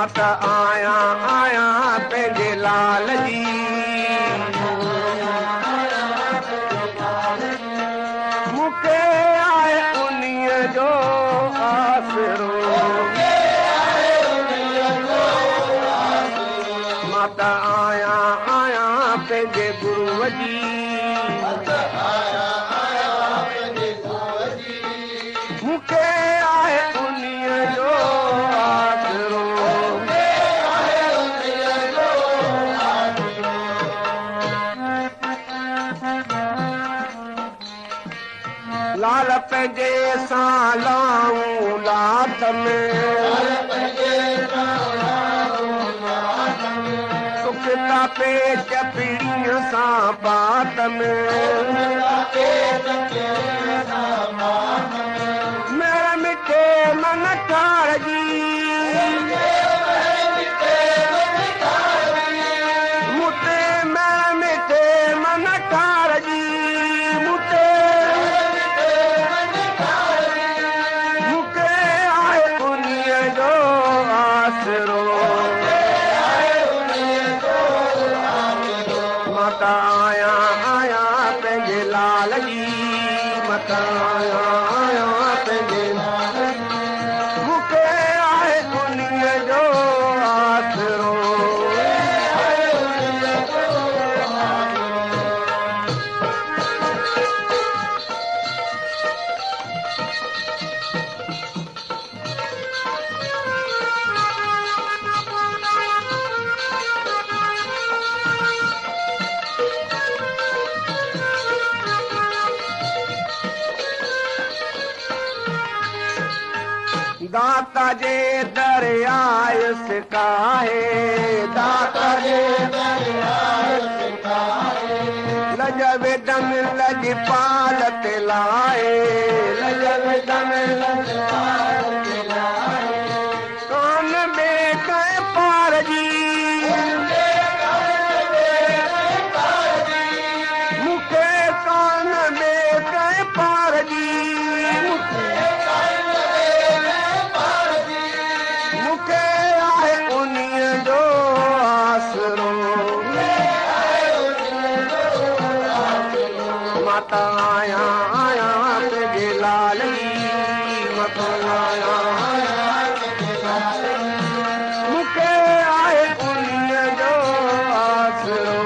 मां त आहियां पंहिंजे लाल जी मूंखे आहे उन्हीअ जो आसरो मां त आहियां पंहिंजे गुरूअ जी मूंखे आहे उन्हीअ जो आसरो लाल पंहिंजे सां लाऊं लात में सुखता पेच पीड़ीअ सां बात में मेरा मिठे मन ठार जी मुते मेरा मिठे मन ठार जी मुते मूंखे आहे उन्हीअ जो आसरो मां त आहियां पंहिंजे लाल जी मां त आहियां पंहिंजे मूंखे आहे उन्हीअ जो आसरो दाता जे दरियाए सिकाए दाता जे दरियाए सिकाए लज वेदन लज पाल ते लाए लज वेदन लज पाल ते लाए कान में कह पार जी मूंखे कान में कह पार जी मूंखे आहे उन्हीअ जो आसरो मां त आहियां पंहिंजे लाल जी मां त आहियां मूंखे आहे उन्हीअ जो आसरो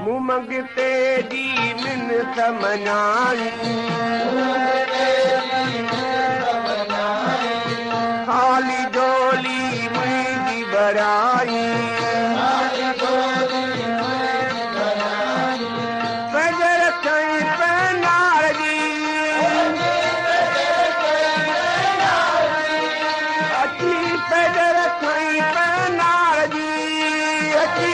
मूं मंगते जी मिनत मञाई खाली झोली मुंहिंजी भराई पंहिंजे रखई पैनार जी अची पंहिंजे रखई पैनार जी अची